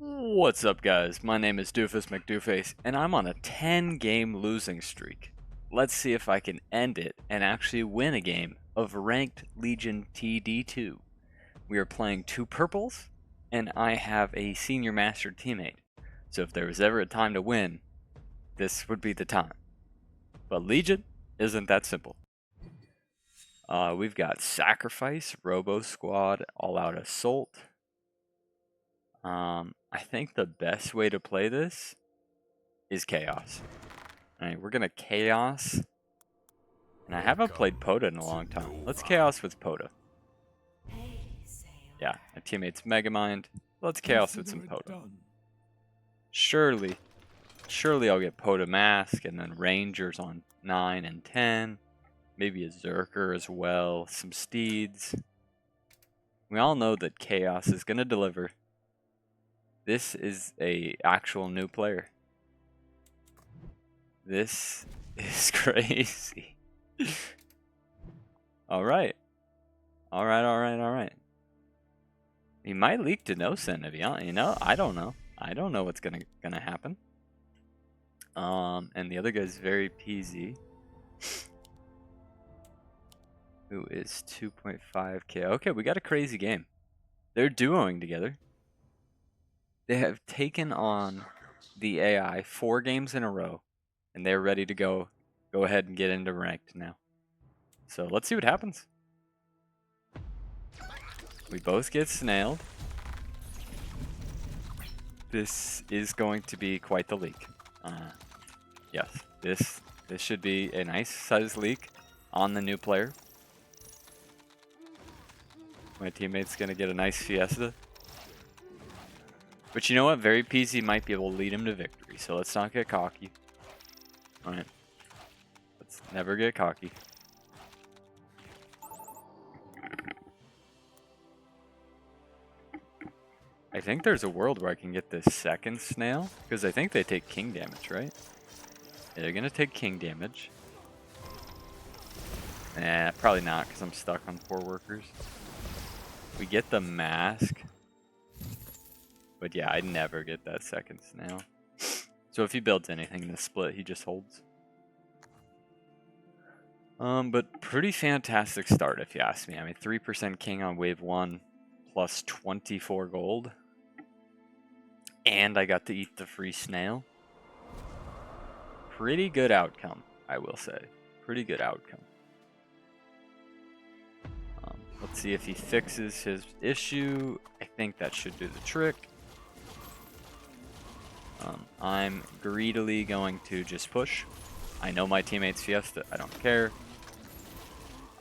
What's up, guys? My name is Doofus Mcdooface, and I'm on a 10-game losing streak. Let's see if I can end it and actually win a game of Ranked Legion TD2. We are playing two purples, and I have a senior master teammate. So if there was ever a time to win, this would be the time. But Legion isn't that simple. We've got Sacrifice, Robo Squad, All Out Assault. I think the best way to play this is Chaos. Alright, we're gonna Chaos. And I haven't played Poda in a long time. Let's Chaos with Poda. Yeah, my teammate's Megamind. Let's Chaos with some Poda. Surely I'll get Poda Mask and then Rangers on 9 and 10. Maybe a Zerker as well. Some Steeds. We all know that Chaos is gonna deliver. This is a actual new player. This is crazy. Alright. Alright. He might leak to no send, to be honest. You know, I don't know. I don't know what's gonna happen. And the other guy's very peasy. Who is 2.5k. Okay, we got a crazy game. They're duoing together. They have taken on the AI 4 games in a row, and they're ready to go ahead and get into ranked now. So let's see what happens. We both get snailed. This is going to be quite the leak. Yes, this should be a nice size leak on the new player. My teammate's gonna get a nice Fiesta. But you know what? Very peasy might be able to lead him to victory, so let's not get cocky. Alright. Let's never get cocky. I think there's a world where I can get this second snail, because I think they take king damage, right? Yeah, they're gonna take king damage. Nah, probably not, because I'm stuck on 4 workers. We get the mask. But yeah, I'd never get that second snail. So if he builds anything in the split, he just holds. But pretty fantastic start, if you ask me. I mean, 3% king on wave 1, plus 24 gold. And I got to eat the free snail. Pretty good outcome, I will say. Pretty good outcome. Let's see if he fixes his issue. I think that should do the trick. I'm greedily going to just push. I know my teammate's Fiesta. I don't care.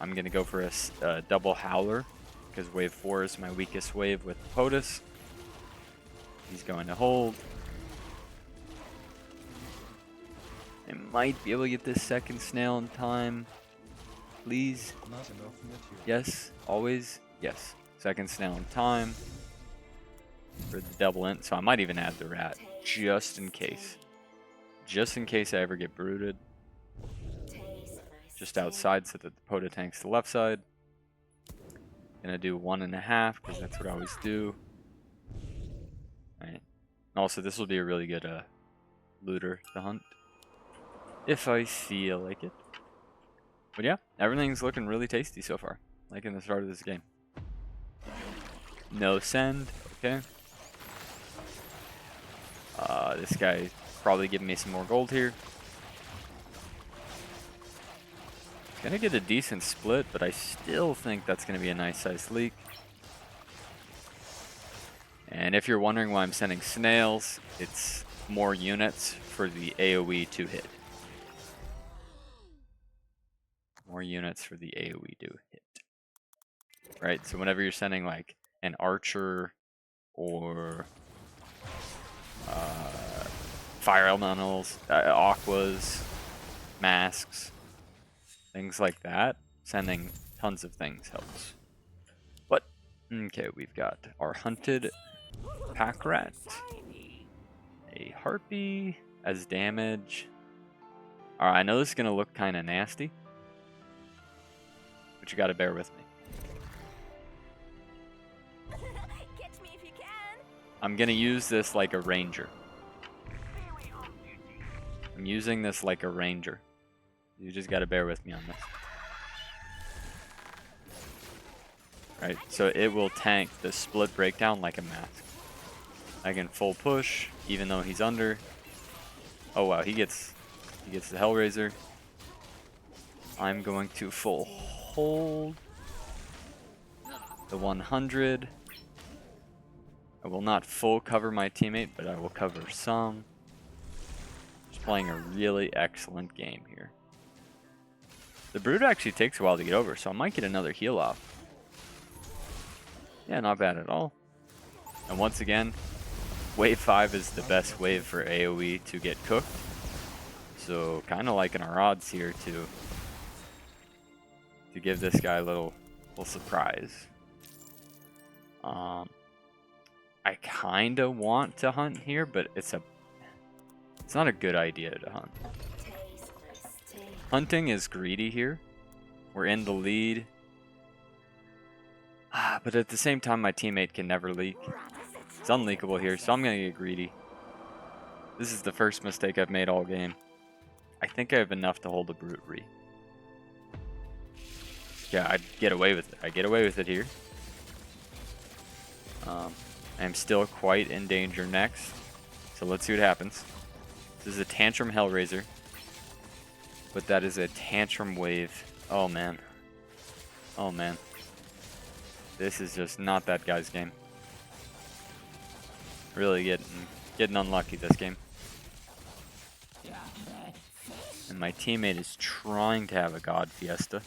I'm going to go for a double Howler, because wave 4 is my weakest wave with POTUS. He's going to hold. I might be able to get this second snail in time. Please. Yes, always. Yes. Second snail in time. For the double int. So I might even add the rat. Just in case. Just in case I ever get brooded. Just outside so that the Poda tanks the left side. Gonna do 1.5 because that's what I always do. Alright. Also, this will be a really good looter to hunt. If I feel like it. But yeah, everything's looking really tasty so far. Like in the start of this game. No send. Okay. This guy's probably giving me some more gold here. Gonna get a decent split, but I still think that's gonna be a nice size leak. And if you're wondering why I'm sending snails, it's more units for the AoE to hit. More units for the AoE to hit. Right, so whenever you're sending like an archer or fire elementals, aquas, masks, things like that, sending tons of things helps. But, okay, we've got our hunted pack rat, a harpy as damage. Alright, I know this is going to look kind of nasty, but you got to bear with me. Catch me if you can. I'm gonna use this like a ranger. I'm using this like a ranger. You just gotta bear with me on this. Right, so it will tank the split breakdown like a mask. I can full push, even though he's under. Oh wow, he gets the Hellraiser. I'm going to full hold the 100. I will not full cover my teammate, but I will cover some. Just playing a really excellent game here. The Brood actually takes a while to get over, so I might get another heal off. Yeah, not bad at all. And once again, wave 5 is the best wave for AoE to get cooked. So kind of liking our odds here to give this guy a little surprise. I kind of want to hunt here, but it's not a good idea to hunt. Hunting is greedy here. We're in the lead. But at the same time, my teammate can never leak. It's unleakable here, so I'm going to get greedy. This is the first mistake I've made all game. I think I have enough to hold a Brute Re. Yeah, I get away with it. I get away with it here. I'm still quite in danger next. So let's see what happens. This is a Tantrum Hellraiser. But that is a Tantrum Wave. Oh, man. Oh, man. This is just not that guy's game. Really getting unlucky this game. And my teammate is trying to have a God Fiesta.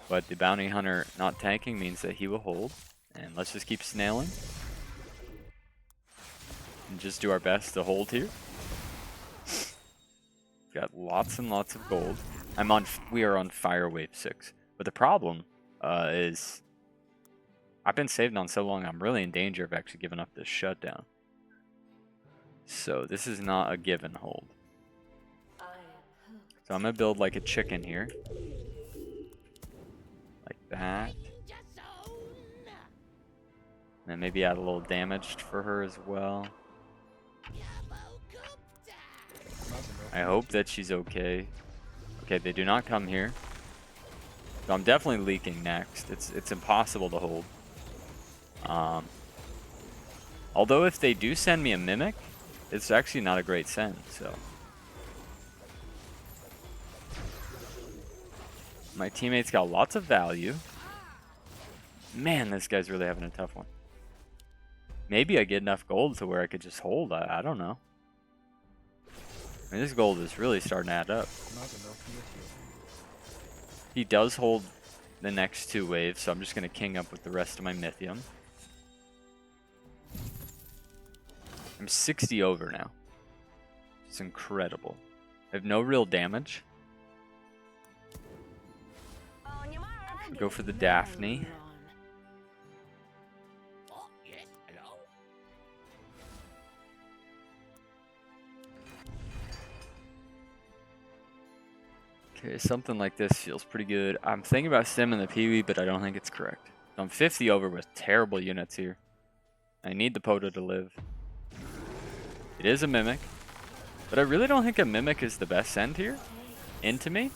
But the Bounty Hunter not tanking means that he will hold. And let's just keep snailing. And just do our best to hold here. Got lots and lots of gold. We are on Fire Wave 6. But the problem is I've been saving on so long, I'm really in danger of actually giving up this shutdown. So this is not a given hold. So I'm going to build like a chicken here. Like that. And then maybe add a little damage for her as well. I hope that she's okay. Okay, they do not come here. So I'm definitely leaking next. It's impossible to hold. Although if they do send me a Mimic, it's actually not a great send, so. My teammate's got lots of value. Man, this guy's really having a tough one. Maybe I get enough gold to where I could just hold. I don't know. I mean, this gold is really starting to add up. He does hold the next 2 waves, so I'm just going to king up with the rest of my Mythium. I'm 60 over now. It's incredible. I have no real damage. Go for the Daphne. Okay, something like this feels pretty good. I'm thinking about simming the Peewee, but I don't think it's correct. I'm 50 over with terrible units here. I need the Poda to live. It is a Mimic, but I really don't think a Mimic is the best send here into me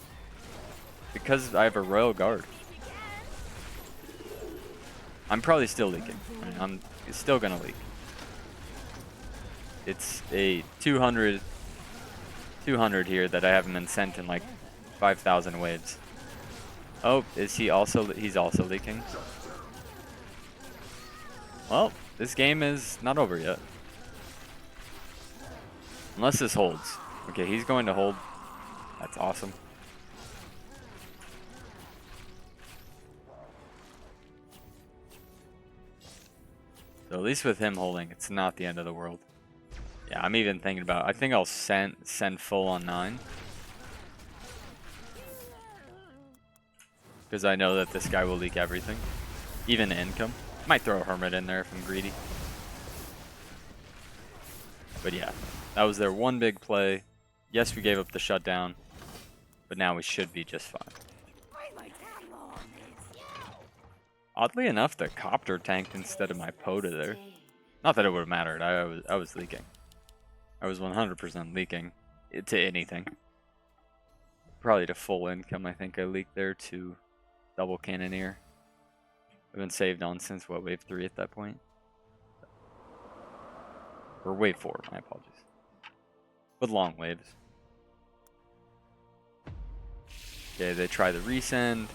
because I have a Royal Guard. I'm probably still leaking. I'm still gonna leak. It's a 200 here that I haven't been sent in like 5,000 waves. Oh, is he also? He's also leaking. Well, this game is not over yet. Unless this holds. Okay, he's going to hold. That's awesome. So at least with him holding, it's not the end of the world. Yeah, I'm even thinking about, I think I'll send full on 9. Because I know that this guy will leak everything. Even income. Might throw a Hermit in there if I'm greedy. But yeah, that was their one big play. Yes, we gave up the shutdown. But now we should be just fine. Oddly enough, the copter tanked instead of my POTA there. Not that it would have mattered. I was leaking. I was 100% leaking to anything. Probably to full income. I think I leaked there to double cannoneer. I've been saved on since what, wave 3 at that point? Or wave 4, my apologies. With long waves. Okay, they try the resend.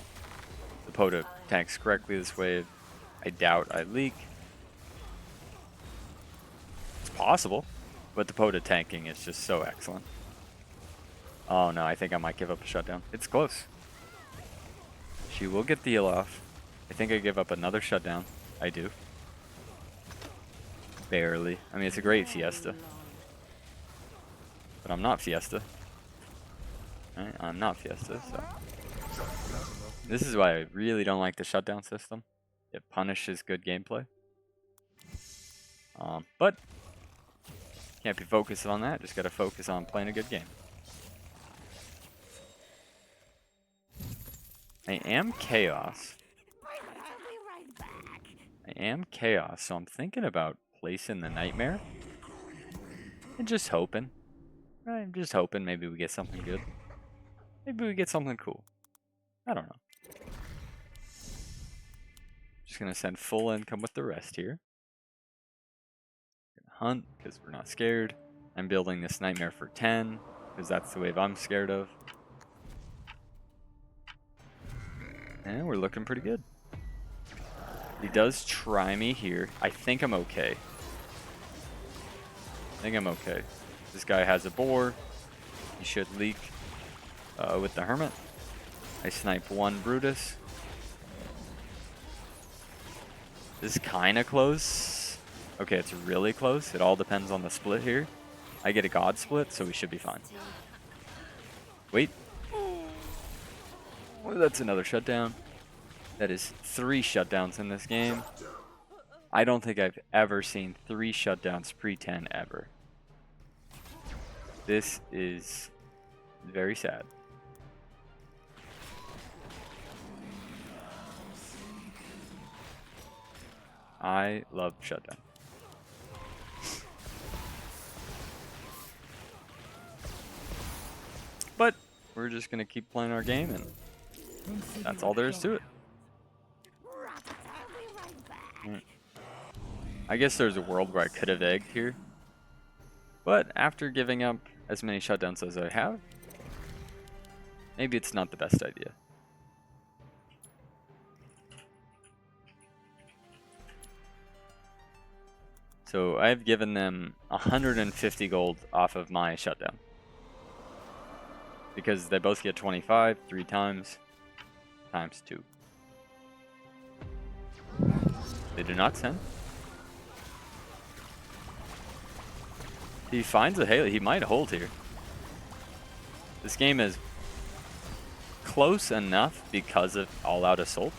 The POTA tanks correctly this wave. I doubt I leak. It's possible, but the POTA tanking is just so excellent. Oh no, I think I might give up a shutdown. It's close. She will get the heal off. I think I give up another shutdown. I do. Barely. I mean, it's a great Fiesta. But I'm not Fiesta. Right? I'm not Fiesta, so. This is why I really don't like the shutdown system. It punishes good gameplay. But can't be focused on that. Just gotta focus on playing a good game. I am Chaos. So I'm thinking about placing the Nightmare. And just hoping. I'm just hoping maybe we get something good. Maybe we get something cool. I don't know. Just gonna send full income with the rest here. Gonna hunt, because we're not scared. I'm building this Nightmare for 10, because that's the wave I'm scared of. And we're looking pretty good. He does try me here. I think I'm okay. This guy has a boar. He should leak with the Hermit. I snipe one Brutus. This is kind of close. Okay, it's really close. It all depends on the split here. I get a God split, so we should be fine. Wait. Oh, that's another shutdown. That is 3 shutdowns in this game. I don't think I've ever seen 3 shutdowns pre-10 ever. This is very sad. I love shutdown. But we're just going to keep playing our game, and that's all there is to it. I guess there's a world where I could have egged here. But after giving up as many shutdowns as I have, maybe it's not the best idea. So I've given them 150 gold off of my shutdown. Because they both get 25 3 times, times 2. They do not send. He finds a Haley. He might hold here. This game is close enough because of all-out assault.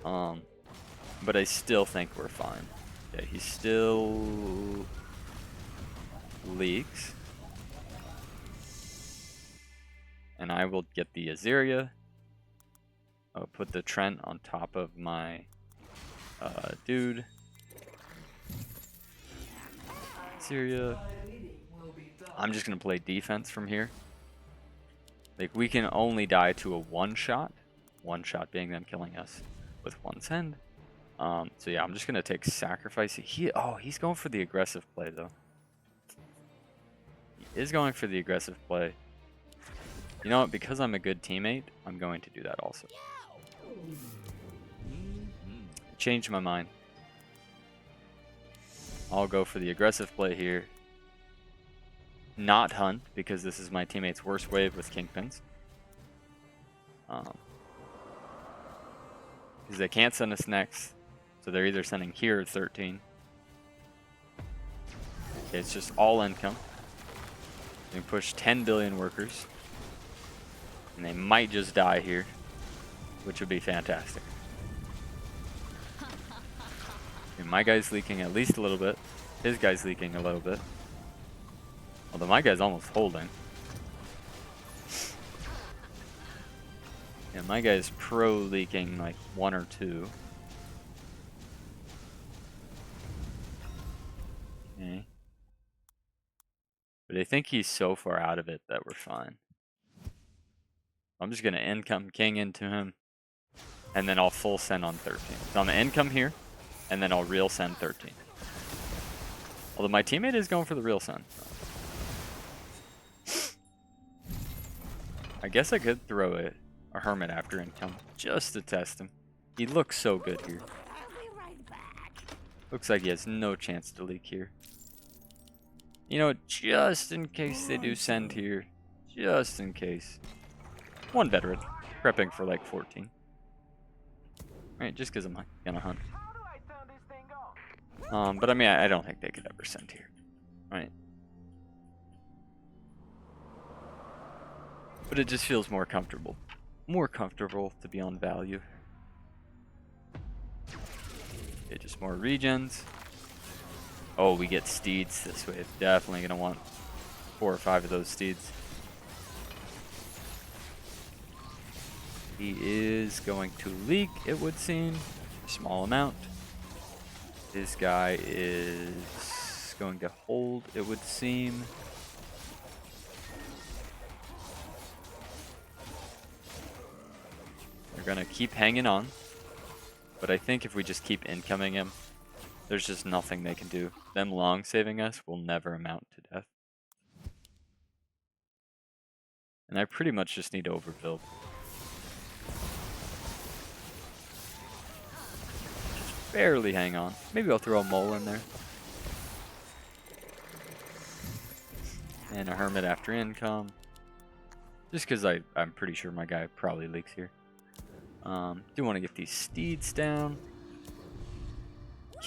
But I still think we're fine. Yeah, he still leaks. And I will get the Azeria. I'll put the Trent on top of my dude. Syria. I'm just going to play defense from here. Like, we can only die to a one-shot. One-shot being them killing us with one send. So yeah, I'm just going to take sacrifice. He's going for the aggressive play, though. He is going for the aggressive play. You know what? Because I'm a good teammate, I'm going to do that also. Changed my mind. I'll go for the aggressive play here. Not hunt, because this is my teammate's worst wave with Kingpins. Because they can't send us next. So they're either sending here or 13. Okay, it's just all income. They push 10 billion workers. And they might just die here, which would be fantastic. Okay, my guy's leaking at least a little bit. His guy's leaking a little bit. Although my guy's almost holding. Yeah, my guy's pro leaking like 1 or 2. Okay. But I think he's so far out of it that we're fine. I'm just gonna income king into him, and then I'll full send on 13. So I'm gonna income here, and then I'll real send 13. Although my teammate is going for the real send. I guess I could throw a hermit after income just to test him. He looks so good here. Looks like he has no chance to leak here. You know, just in case they do send here. Just in case. 1 veteran. Prepping for like 14. Right, just because I'm gonna hunt. But I mean, I don't think they could ever send here. Right. But it just feels more comfortable. More comfortable to be on value. Okay, just more regens. Oh, we get steeds this way. Definitely gonna want 4 or 5 of those steeds. He is going to leak, it would seem. A small amount. This guy is going to hold, it would seem. They're gonna keep hanging on. But I think if we just keep incoming him, there's just nothing they can do. Them long saving us will never amount to death. And I pretty much just need to overbuild. Just barely hang on. Maybe I'll throw a mole in there. And a hermit after income. Just because I'm pretty sure my guy probably leaks here. Do want to get these steeds down.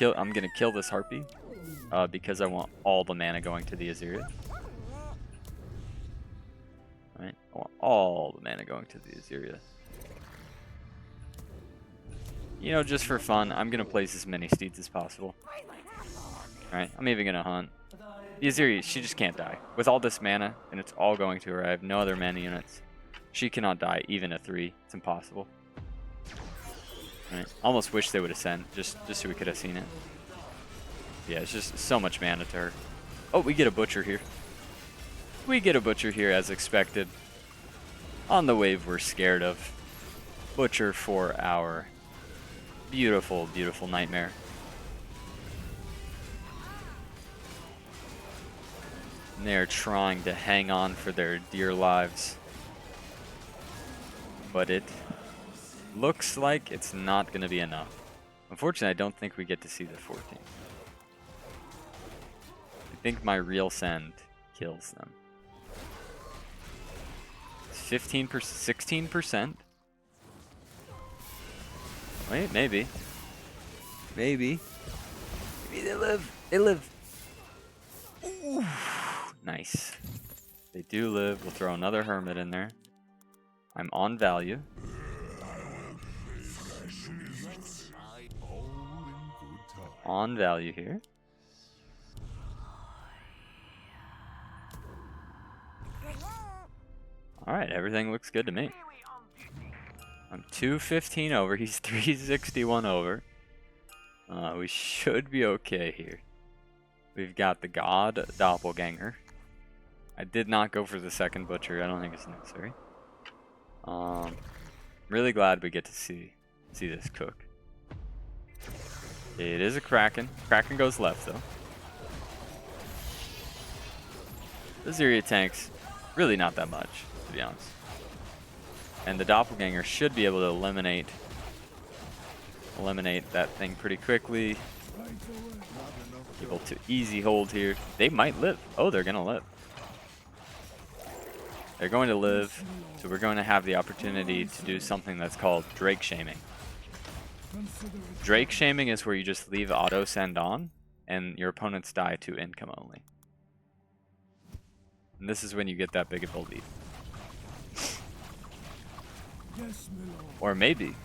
I'm going to kill this harpy. Because I want all the mana going to the Aziria. Right? I want all the mana going to the Aziria. You know, just for fun, I'm going to place as many steeds as possible. Alright, I'm even going to hunt. The Aziria, she just can't die. With all this mana, and it's all going to her, I have no other mana units. She cannot die, even at 3. It's impossible. Right. Almost wish they would ascend, just so we could have seen it. Yeah, it's just so much mana to her. Oh, we get a butcher here. We get a butcher here as expected. On the wave we're scared of. Butcher for our beautiful, beautiful nightmare. And they're trying to hang on for their dear lives. But it looks like it's not going to be enough. Unfortunately, I don't think we get to see the 14. I think my real send kills them. 15%, 16%. Wait, maybe. Maybe they live. They live. Ooh, nice. They do live. We'll throw another hermit in there. I'm on value. On value here. Alright, everything looks good to me. I'm 215 over, he's 361 over. We should be okay here. We've got the god doppelganger. I did not go for the second butcher, I don't think it's necessary. Really glad we get to see this cook. It is a Kraken. Kraken goes left though. The Aziria tanks, really not that much, to be honest. And the doppelganger should be able to eliminate that thing pretty quickly. Able to easy hold here. They might live. Oh, they're gonna live. They're going to live, so we're going to have the opportunity to do something that's called Drake shaming. Drake shaming is where you just leave auto send on, and your opponents die to income only. And this is when you get that big of a lead. Or maybe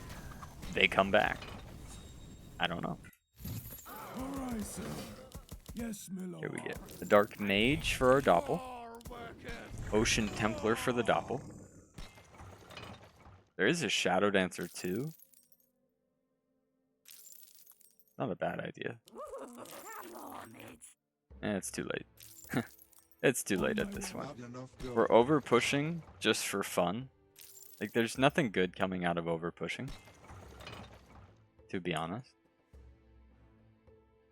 they come back. I don't know. Here we get the Dark Mage for our Doppel. Ocean Templar for the Doppel. There is a Shadow Dancer too. Not a bad idea. It's too late. It's too late at this point. We're over pushing just for fun. Like, there's nothing good coming out of over pushing, to be honest.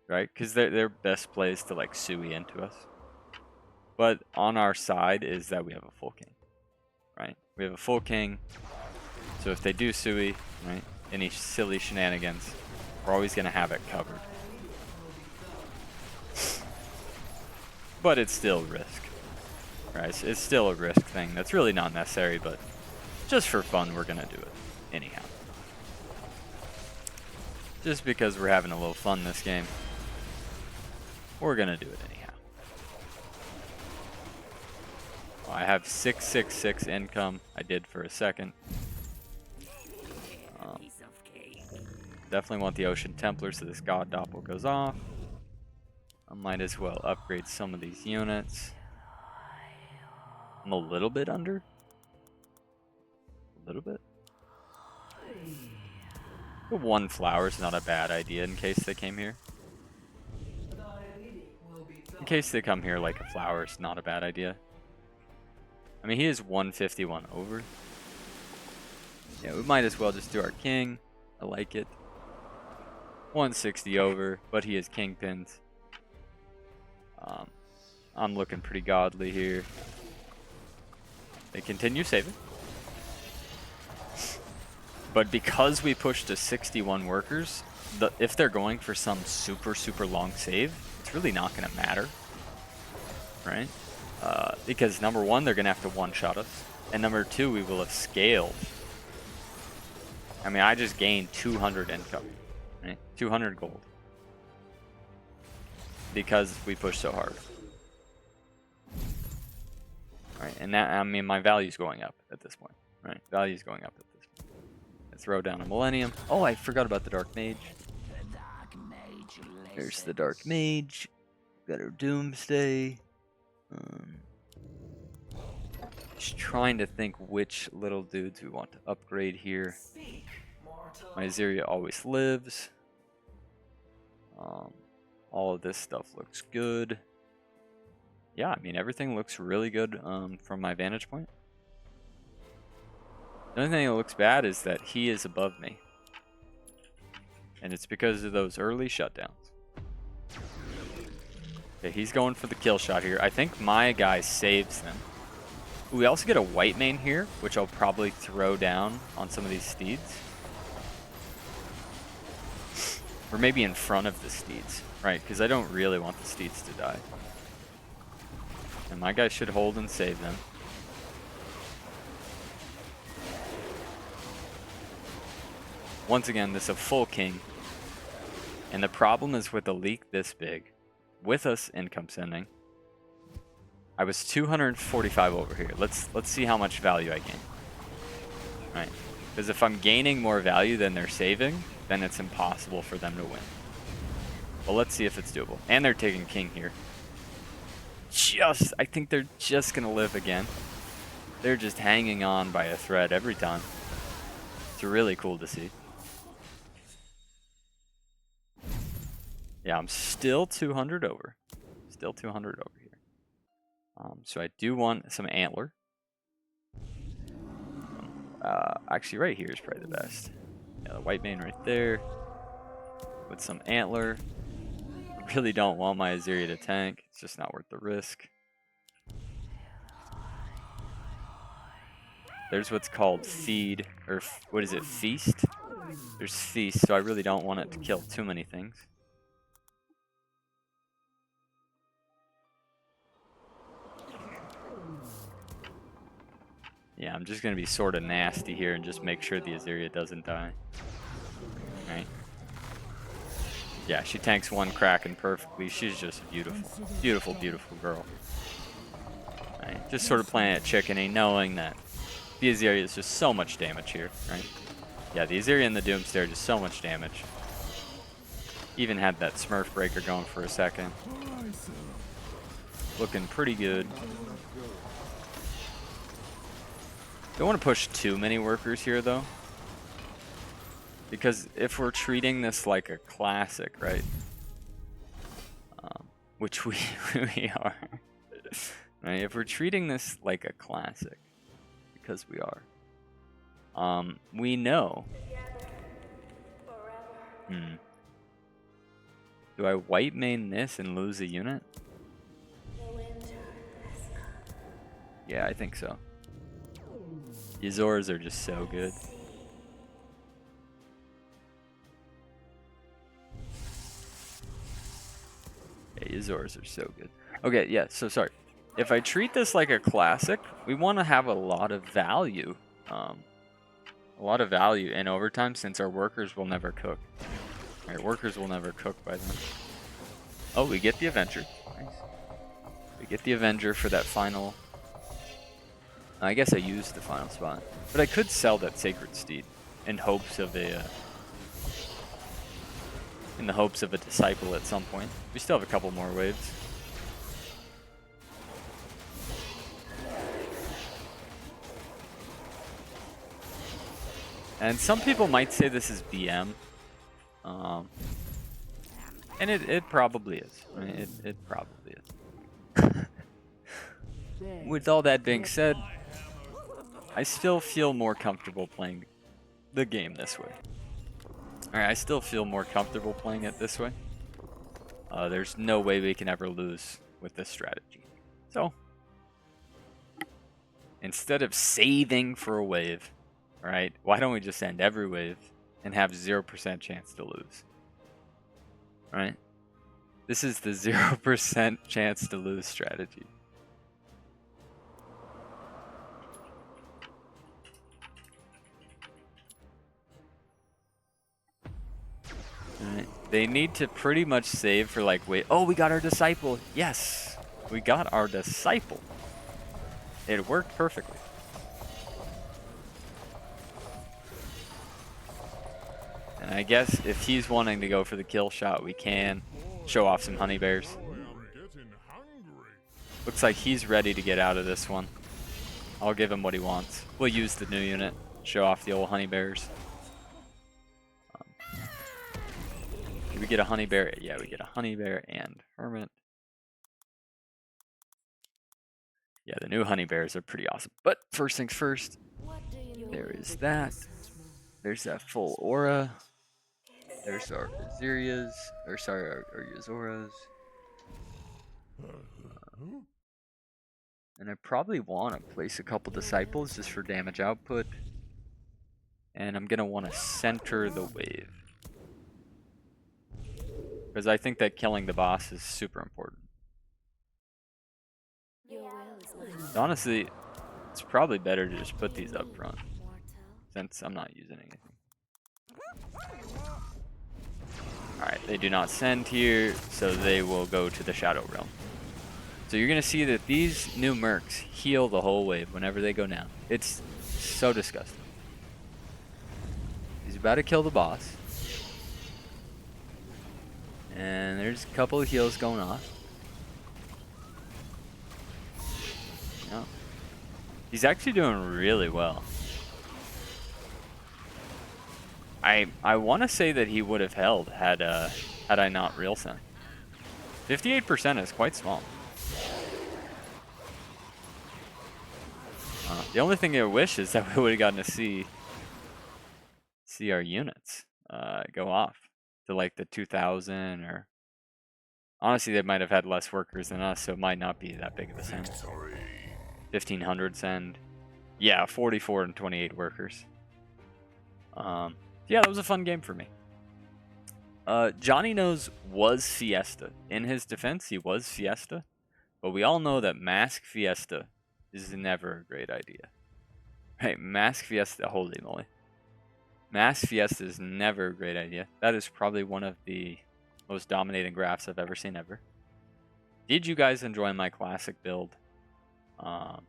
Right? Because their best play is to like Sui into us. But on our side is that we have a full king. Right? We have a full king. So if they do Sui, right, any silly shenanigans, we're always going to have it covered. But it's still risk. Right? It's still a risk thing. That's really not necessary, but just for fun, we're going to do it anyhow. Just because we're having a little fun this game, we're going to do it anyhow. Well, I have 666 income. I did for a second. Definitely want the Ocean Templar so this God Doppel goes off. I might as well upgrade some of these units. I'm a little bit under. A little bit. But one flower is not a bad idea in case they came here. In case they come here, like a flower is not a bad idea. I mean, he is 151 over. Yeah, we might as well just do our king. I like it. 160 over, but he is kingpins. I'm looking pretty godly here. They continue saving. But because we pushed to 61 workers, if they're going for some super long save, it's really not going to matter. Right? Because number one, they're going to have to one-shot us. And number two, we will have scaled. I mean, I just gained 200 income. Right? 200 gold. Because we pushed so hard. Right, and that, I mean, my value's going up at this point. Right? Value's going up at this point. Let's throw down a Millennium. Oh, I forgot about the Dark Mage. There's the Dark Mage. Got our Doomsday. Just trying to think which little dudes we want to upgrade here. My Azeria always lives. All of this stuff looks good. Yeah, I mean, everything looks really good from my vantage point. The only thing that looks bad is that he is above me. And it's because of those early shutdowns. Okay, he's going for the kill shot here. I think my guy saves them. We also get a white mane here, which I'll probably throw down on some of these steeds. Or maybe in front of the steeds, right? Because I don't really want the steeds to die. And my guy should hold and save them. Once again, this is a full king. And the problem is with a leak this big, with us income sending, I was 245 over here. Let's see how much value I gain. Right? Because if I'm gaining more value than they're saving, then it's impossible for them to win. Well, let's see if it's doable. And they're taking king here. I think they're just going to live again. They're just hanging on by a thread every time. It's really cool to see. Yeah, I'm still 200 over. Still 200 over here. So I do want some antler. Actually, right here is probably the best. Yeah, the white mane right there. With some antler. I really don't want my Azeria to tank. It's just not worth the risk. There's what's called feed, or what is it, feast? There's feast, so I really don't want it to kill too many things. Yeah, I'm just going to be sort of nasty here and just make sure the Azeria doesn't die. Right? Yeah, she tanks one Kraken perfectly. She's just beautiful. Beautiful, beautiful girl. Right? Just sort of playing at chickeny, knowing that the Azeria is just so much damage here. Right? Yeah, the Azeria and the Doomsday are just so much damage. Even had that Smurf Breaker going for a second. Looking pretty good. Don't want to push too many workers here, though. Because if we're treating this like a classic, right? Which we are. Right? If we're treating this like a classic, because we are, we know. Do I white main this and lose a unit? Yeah, I think so. Yzoras are just so good. Yeah, Yzoras are so good. Okay, yeah, so sorry. If I treat this like a classic, we want to have a lot of value. A lot of value in overtime since our workers will never cook. Our workers will never cook by then. Oh, we get the Avenger. Nice. We get the Avenger for that final. I guess I used the final spot. But I could sell that Sacred Steed in hopes of a... in the hopes of a Disciple at some point. We still have a couple more waves. And some people might say this is BM. And it probably is. I mean, it probably is. With all that being said, I still feel more comfortable playing the game this way. Alright, I still feel more comfortable playing it this way. There's no way we can ever lose with this strategy. So, instead of saving for a wave, right, why don't we just end every wave and have 0% chance to lose? Right? This is the 0% chance to lose strategy. Right. They need to pretty much save for like, wait, oh, we got our Disciple. Yes, we got our Disciple. It worked perfectly. And I guess if he's wanting to go for the kill shot, we can show off some honey bears. Looks like he's ready to get out of this one. I'll give him what he wants. We'll use the new unit, show off the old honey bears. Did we get a honey bear? Yeah, we get a honey bear and hermit. Yeah, the new honey bears are pretty awesome. But first things first, there is that. There's that full aura. There's our Azirias, or sorry, our Yzoras. And I probably want to place a couple Disciples just for damage output. And I'm going to want to center the wave. Because I think that killing the boss is super important. Honestly, it's probably better to just put these up front, since I'm not using anything. Alright, they do not send here, so they will go to the Shadow Realm. So you're going to see that these new mercs heal the whole wave whenever they go down. It's so disgusting. He's about to kill the boss. And there's a couple of heals going off. Yeah. He's actually doing really well. I want to say that he would have held had I not real sent. 58% is quite small. The only thing I wish is that we would have gotten to see our units go off to like the 2,000 or honestly they might have had less workers than us, so it might not be that big of a send. 1,500 send. Yeah, 44 and 28 workers. Yeah, that was a fun game for me. Johnny Knows was Fiesta. In his defense, he was Fiesta. But we all know that Mask Fiesta is never a great idea. Right, Mask Fiesta, holy moly. Mask Fiesta is never a great idea. That is probably one of the most dominating graphs I've ever seen ever. Did you guys enjoy my classic build? I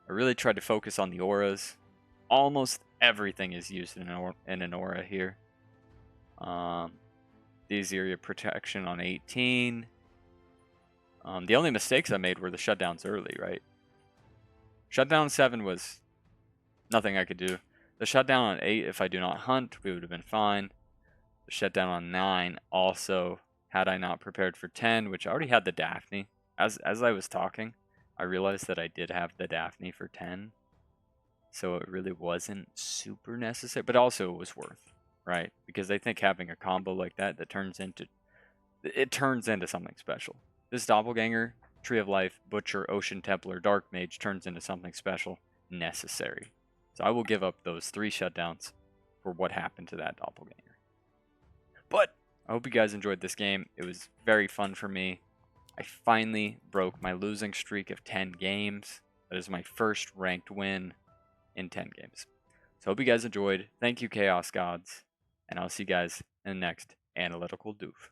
really tried to focus on the auras. Almost everything is used in an aura here. The Aziria protection on 18. The only mistakes I made were the shutdowns early, right? Shutdown 7 was Nothing I could do. The shutdown on 8, if I do not hunt, we would have been fine. The shutdown on 9 also, had I not prepared for 10, which I already had the Daphne. As I was talking, I realized that I did have the Daphne for 10. So it really wasn't super necessary, but also it was worth, right? Because I think having a combo like that turns into something special. This Doppelganger, Tree of Life, Butcher, Ocean Templar, Dark Mage turns into something special, necessary. So I will give up those 3 shutdowns for what happened to that Doppelganger. But I hope you guys enjoyed this game. It was very fun for me. I finally broke my losing streak of 10 games. That is my first ranked win in 10 games. So hope you guys enjoyed. Thank you, Chaos Gods. And I'll see you guys in the next Analytical Doof.